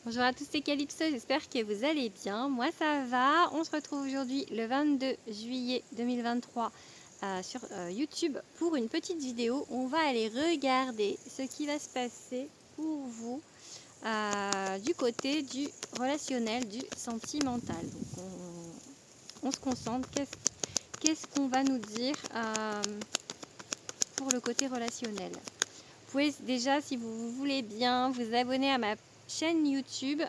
Bonjour à tous, c'est Calypso, j'espère que vous allez bien. Moi ça va. On se retrouve aujourd'hui le 22 juillet 2023 sur YouTube pour une petite vidéo. On va aller regarder ce qui va se passer pour vous du côté du relationnel, du sentimental. Donc on se concentre. Qu'est-ce qu'on va nous dire pour le côté relationnel? Vous pouvez déjà, si vous voulez bien, vous abonner à ma chaîne YouTube,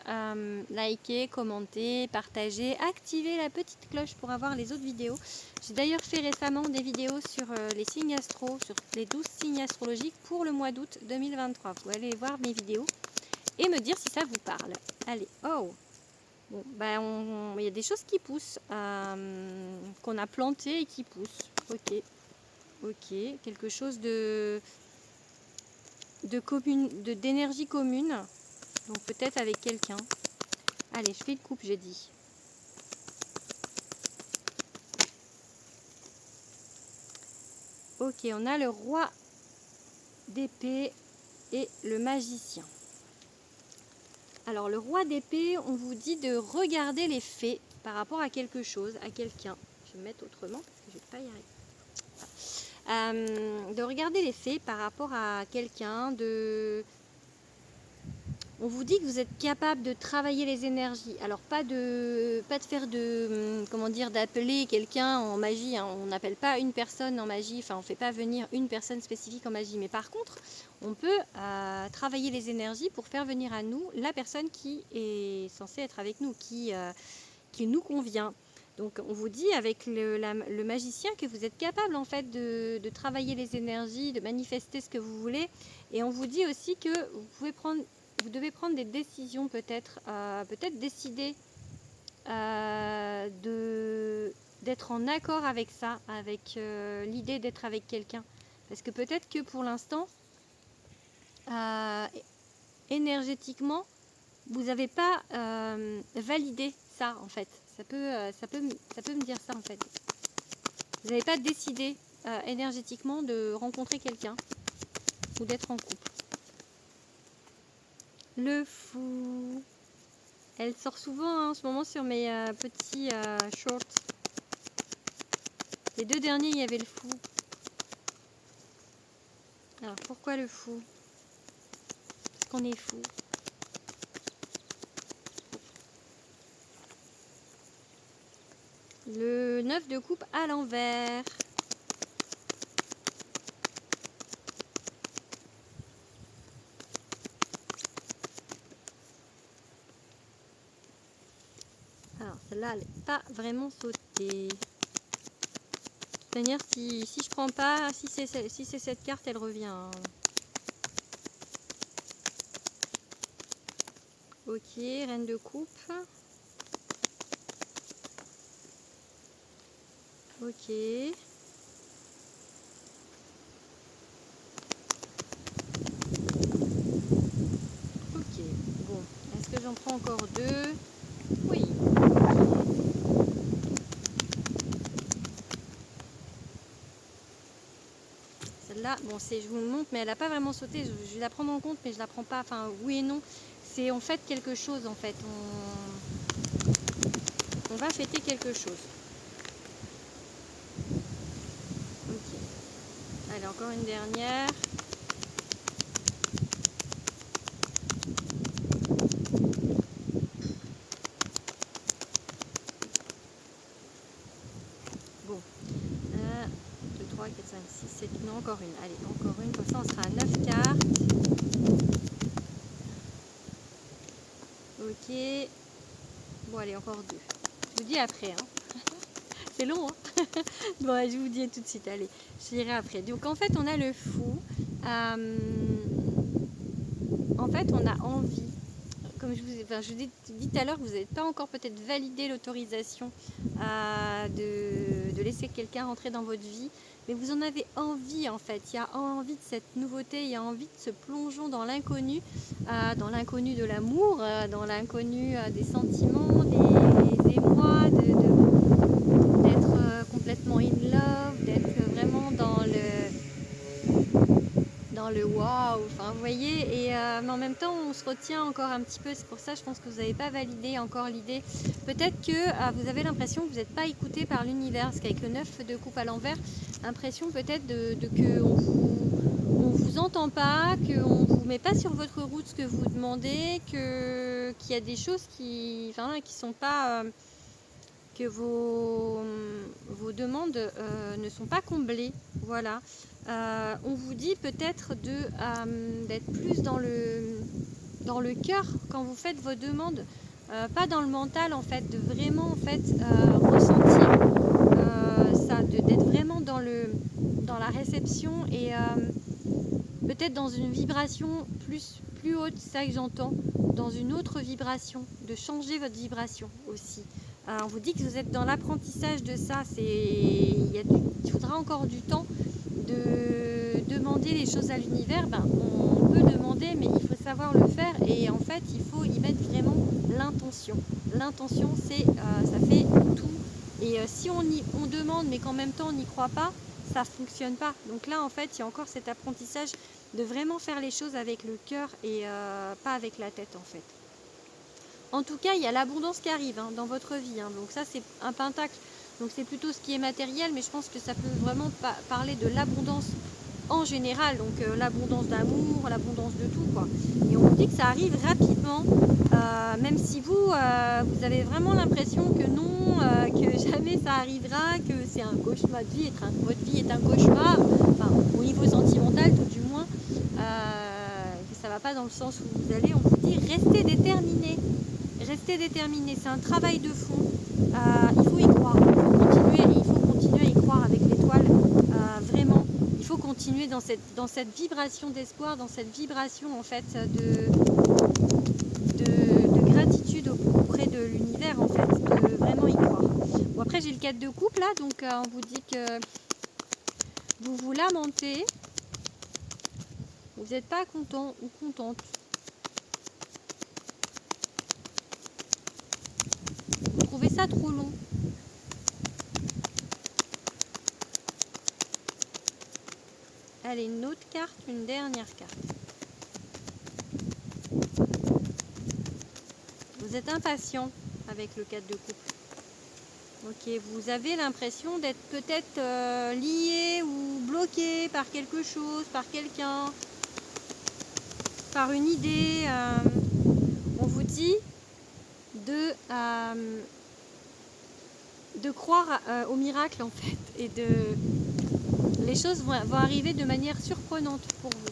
liker, commenter, partager, activer la petite cloche pour avoir les autres vidéos. J'ai d'ailleurs fait récemment des vidéos sur les signes astro, sur les 12 signes astrologiques pour le mois d'août 2023. Vous pouvez aller voir mes vidéos et me dire si ça vous parle. Allez, oh bon, ben il y a des choses qui poussent, qu'on a plantées et qui poussent. Ok, quelque chose d'énergie commune, donc peut-être avec quelqu'un. Allez, je fais une coupe, j'ai dit. Ok, on a le roi d'épée et le magicien. Alors le roi d'épée, on vous dit de regarder les faits par rapport à quelque chose, à quelqu'un. Je vais me mettre autrement parce que je ne vais pas y arriver. De regarder les faits par rapport à quelqu'un, on vous dit que vous êtes capable de travailler les énergies. Alors pas de faire de, comment dire, d'appeler quelqu'un en magie, hein. On n'appelle pas une personne en magie, enfin on ne fait pas venir une personne spécifique en magie. Mais par contre, on peut travailler les énergies pour faire venir à nous la personne qui est censée être avec nous, qui nous convient. Donc on vous dit avec le magicien que vous êtes capable en fait de travailler les énergies, de manifester ce que vous voulez. Et on vous dit aussi que vous devez prendre des décisions peut-être décider d'être en accord avec ça, avec l'idée d'être avec quelqu'un. Parce que peut-être que pour l'instant, énergétiquement, vous n'avez pas validé ça en fait. Ça peut me dire ça en fait. Vous n'avez pas décidé énergétiquement de rencontrer quelqu'un ou d'être en couple. Le fou. Elle sort souvent en ce moment sur mes petits shorts. Les deux derniers, il y avait le fou. Alors pourquoi le fou? Parce qu'on est fou. Le 9 de coupe à l'envers. Alors celle-là, elle n'est pas vraiment sautée. De toute manière, si je prends pas, si c'est cette carte, elle revient. Ok, reine de coupe. Ok. Ok, bon. Est-ce que j'en prends encore deux? Oui. Celle-là, bon, je vous le montre, mais elle n'a pas vraiment sauté. Je vais la prendre en compte, mais je la prends pas. Enfin, oui et non. C'est en fait quelque chose, en fait. On va fêter quelque chose. Ok. Allez, encore une dernière. Bon. 1, 2, 3, 4, 5, 6, 7. Non, encore une. Allez, encore une. Comme ça, on sera à 9 cartes. Ok. Bon, allez, encore deux. Je vous dis après. Hein. C'est long, hein. Bon, je vous dis tout de suite. Allez, je dirai après. Donc, en fait, on a le fou. En fait, on a envie. Comme je vous ai dit tout à l'heure, vous n'avez pas encore peut-être validé l'autorisation de laisser quelqu'un rentrer dans votre vie, mais vous en avez envie en fait. Il y a envie de cette nouveauté, il y a envie de ce plongeon dans l'inconnu de l'amour, dans l'inconnu des sentiments, des émois, d'être complètement in love, d'être vraiment dans dans le waouh, enfin vous voyez, et mais en même temps on se retient encore un petit peu, c'est pour ça je pense que vous n'avez pas validé encore l'idée. Peut-être que vous avez l'impression que vous n'êtes pas écouté par l'univers, parce qu'avec le 9 de coupe à l'envers, impression peut-être que on vous entend pas, qu'on vous met pas sur votre route ce que vous demandez, qu'il y a des choses qui sont pas... que vos demandes ne sont pas comblées. Voilà. On vous dit peut-être d'être plus dans le cœur quand vous faites vos demandes, pas dans le mental en fait, de vraiment en fait ressentir ça, d'être vraiment dans la réception et peut-être dans une vibration plus haute, c'est ça que j'entends, dans une autre vibration, de changer votre vibration aussi. On vous dit que vous êtes dans l'apprentissage de ça, il faudra encore du temps de demander les choses à l'univers. On peut demander, mais il faut savoir le faire et en fait il faut y mettre vraiment l'intention. L'intention, ça fait tout. Et si on demande mais qu'en même temps on n'y croit pas, ça fonctionne pas. Donc là en fait il y a encore cet apprentissage de vraiment faire les choses avec le cœur et pas avec la tête en fait. En tout cas il y a l'abondance qui arrive dans votre vie, donc ça c'est un pentacle, donc c'est plutôt ce qui est matériel, mais je pense que ça peut vraiment parler de l'abondance en général, donc l'abondance d'amour, l'abondance de tout quoi. Et on vous dit que ça arrive rapidement, même si vous avez vraiment l'impression que non, que jamais ça arrivera, que c'est un cauchemar, votre vie est un cauchemar, enfin au niveau sentimental tout du moins, que ça va pas dans le sens où vous allez. On vous dit restez déterminés, c'est un travail de fond, il faut y croire, il faut continuer à y croire avec l'étoile, vraiment. Il faut continuer dans cette vibration d'espoir, dans cette vibration en fait de gratitude auprès de l'univers en fait, de vraiment y croire. Bon, après j'ai le 4 de coupe là, donc on vous dit que vous vous lamentez, vous n'êtes pas content ou contente. Vous trouvez ça trop long. Allez, une autre carte, une dernière carte. Vous êtes impatient avec le 4 de coupe. Ok, vous avez l'impression d'être peut-être lié ou bloqué par quelque chose, par quelqu'un, par une idée. On vous dit de croire au miracle en fait, et les choses vont arriver de manière surprenante pour vous.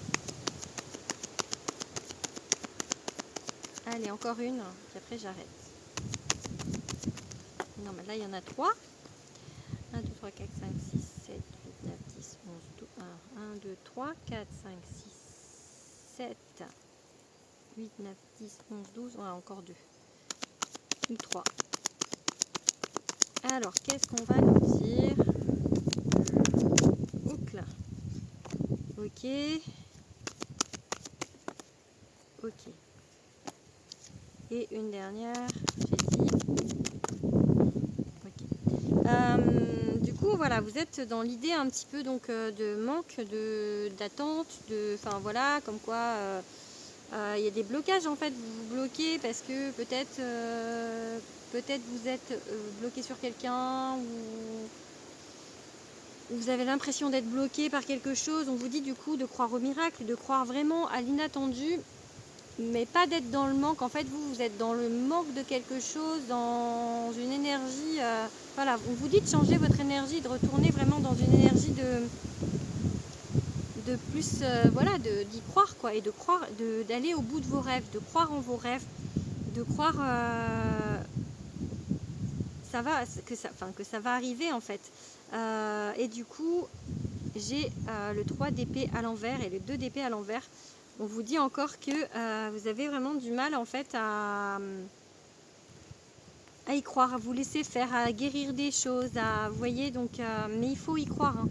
Allez, encore une, puis après j'arrête. Non, mais là il y en a 3. 1, 2, 3, 4, 5, 6, 7, 8, 9, 10, 11, 12, 1, 2, 3, 4, 5, 6, 7, 8, 9, 10, 11, 12, ouais, encore 2. Ou 3. Alors, qu'est-ce qu'on va nous dire? Ouc là. Ok. Ok. Et une dernière, j'ai dit. Ok. Du coup, voilà, vous êtes dans l'idée un petit peu donc de manque, d'attente, enfin voilà, comme quoi il y a des blocages en fait. Vous vous bloquez parce que peut-être vous êtes bloqué sur quelqu'un, ou vous avez l'impression d'être bloqué par quelque chose. On vous dit du coup de croire au miracle, de croire vraiment à l'inattendu, mais pas d'être dans le manque. En fait, vous êtes dans le manque de quelque chose, dans une énergie. Voilà, on vous dit de changer votre énergie, de retourner vraiment dans une énergie de plus, voilà, d'y croire quoi, et de croire, d'aller au bout de vos rêves, de croire en vos rêves, de croire que ça va arriver en fait. Et du coup, j'ai le 3 d'épée à l'envers et le 2 d'épée à l'envers. On vous dit encore que vous avez vraiment du mal en fait à y croire, à vous laisser faire, à guérir des choses, vous voyez, donc mais il faut y croire.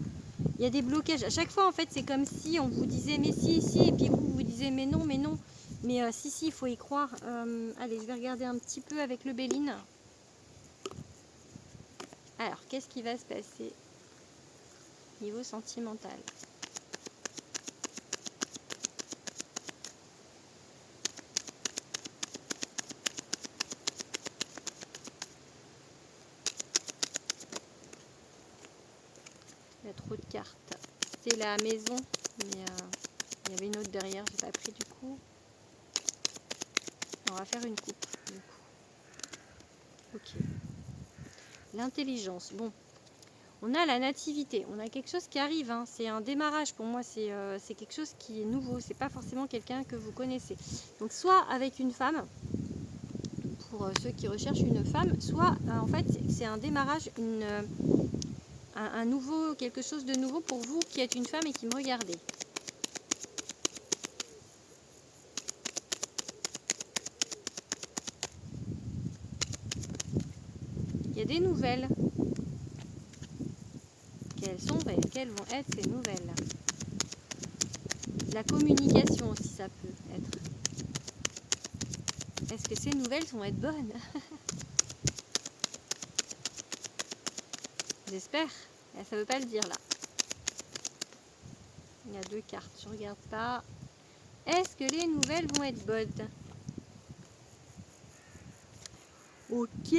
Il y a des blocages. À chaque fois, en fait, c'est comme si on vous disait mais si, si, et puis vous disiez mais non, mais non. Mais si, si, il faut y croire. Allez, je vais regarder un petit peu avec le Béline. Alors, qu'est-ce qui va se passer niveau sentimental? c'était la maison, mais il y avait une autre derrière, j'ai pas pris du coup. On va faire une coupe du coup. Ok. L'intelligence. Bon, on a la nativité, on a quelque chose qui arrive, hein. C'est un démarrage pour moi, c'est quelque chose qui est nouveau, c'est pas forcément quelqu'un que vous connaissez. Donc soit avec une femme, pour ceux qui recherchent une femme, soit en fait c'est un démarrage, un nouveau, quelque chose de nouveau pour vous qui êtes une femme et qui me regardez. Il y a des nouvelles. Quelles vont être ces nouvelles? La communication aussi, ça peut être. Est-ce que ces nouvelles vont être bonnes? J'espère. Ça ne veut pas le dire là. Il y a 2 cartes, je regarde pas. Est-ce que les nouvelles vont être bonnes? Ok.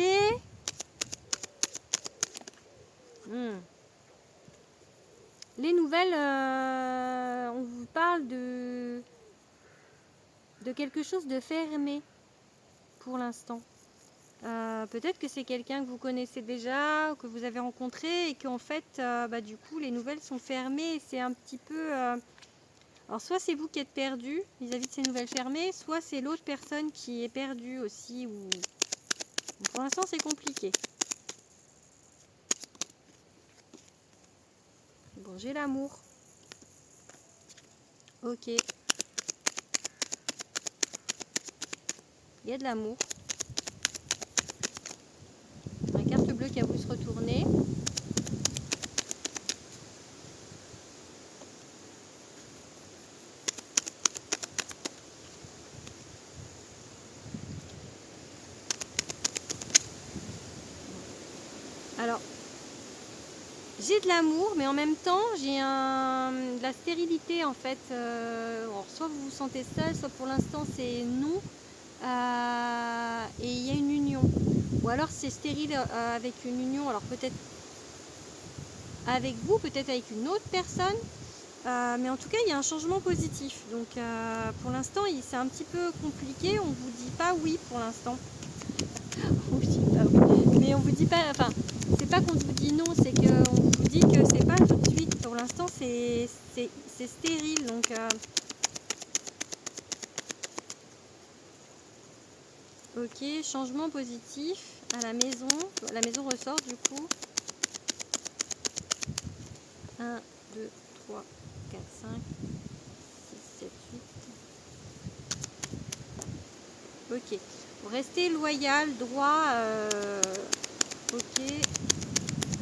Les nouvelles, on vous parle de quelque chose de fermé pour l'instant. Peut-être que c'est quelqu'un que vous connaissez déjà, que vous avez rencontré et qu'en fait, du coup, les nouvelles sont fermées. C'est un petit peu... alors, soit c'est vous qui êtes perdu vis-à-vis de ces nouvelles fermées, soit c'est l'autre personne qui est perdue aussi. Ou... Pour l'instant, c'est compliqué. Bon, j'ai l'amour. Ok. Il y a de l'amour. La carte bleue qui a voulu se retourner. Alors, j'ai de l'amour, mais en même temps, j'ai de la stérilité en fait. Alors, soit vous vous sentez seul, soit pour l'instant c'est non. Et il y a une union. Ou alors c'est stérile avec une union. Alors peut-être avec vous, peut-être avec une autre personne. Mais en tout cas, il y a un changement positif. Donc pour l'instant, c'est un petit peu compliqué. On vous dit pas oui pour l'instant. On vous dit pas oui. Mais on vous dit pas... Enfin, c'est pas qu'on vous dit non, c'est qu'on vous dit que c'est pas tout de suite. Pour l'instant, c'est stérile. Donc... ok, changement positif à la maison. La maison ressort du coup. 1, 2, 3, 4, 5, 6, 7, 8. Ok. Vous restez loyal, droit. Ok.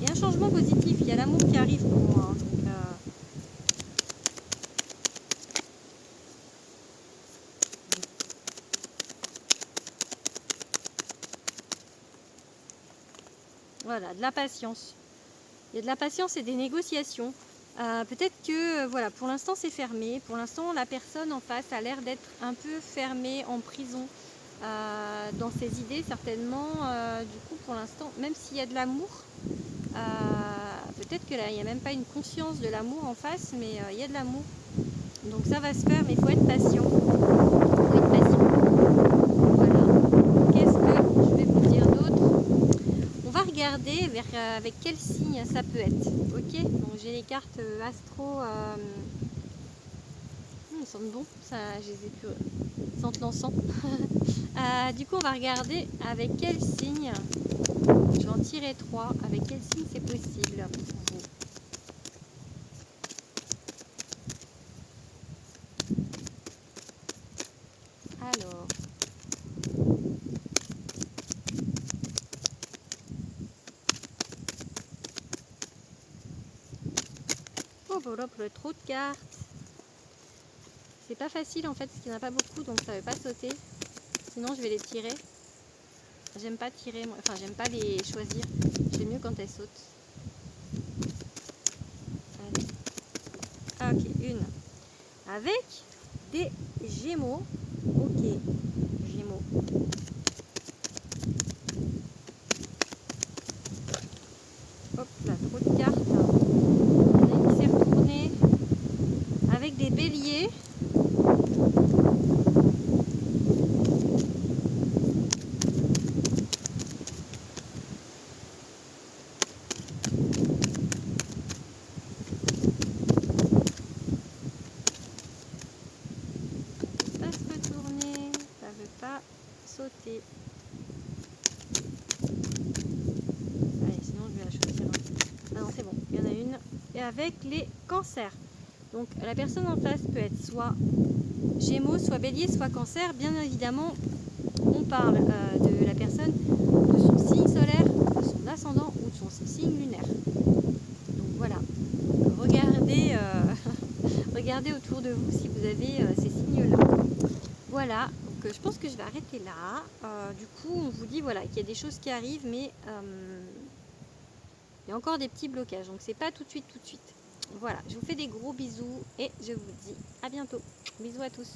Il y a un changement positif. Il y a l'amour qui arrive pour moi. Donc, voilà, de la patience. Il y a de la patience et des négociations. Peut-être que, voilà, pour l'instant c'est fermé. Pour l'instant, la personne en face a l'air d'être un peu fermée, en prison, dans ses idées certainement. Du coup, pour l'instant, même s'il y a de l'amour, peut-être que là, il n'y a même pas une conscience de l'amour en face, mais il y a de l'amour. Donc ça va se faire, mais il faut être patient. Il faut être patient. Voilà. Qu'est-ce que je vais vous dire d'autre? On va regarder avec quel signe ça peut être. Ok, donc j'ai les cartes astro. Ils sentent bon, ça, je les ai pu sentent l'encens. Du coup, on va regarder avec quel signe. Je vais en tirer 3. Avec quel signe c'est possible pour vous? Alors. Oh voilà, pour le trop de cartes. C'est pas facile en fait, parce qu'il n'y en a pas beaucoup, donc ça ne va pas sauter. Sinon, je vais les tirer. J'aime pas tirer, moi. Enfin, j'aime pas les choisir. J'aime mieux quand elles sautent. Allez. Ah, ok, une. Avec des Gémeaux. Ok, Gémeaux. Hop là, trop de cartes. Il y en a une qui s'est retournée. sauter. Allez, sinon je vais la choisir. Ah non, c'est bon, il y en a une. Et avec les cancers. Donc la personne en face peut être soit Gémeaux, soit Bélier, soit Cancer. Bien évidemment, on parle de la personne, de son signe solaire, de son ascendant ou de son signe lunaire. Donc voilà, regardez, regardez autour de vous si vous avez ces signes-là. Voilà, donc je pense que je vais arrêter là. Du coup, on vous dit voilà, qu'il y a des choses qui arrivent, mais il y a encore des petits blocages. Donc c'est pas tout de suite, tout de suite. Voilà, je vous fais des gros bisous et je vous dis à bientôt. Bisous à tous.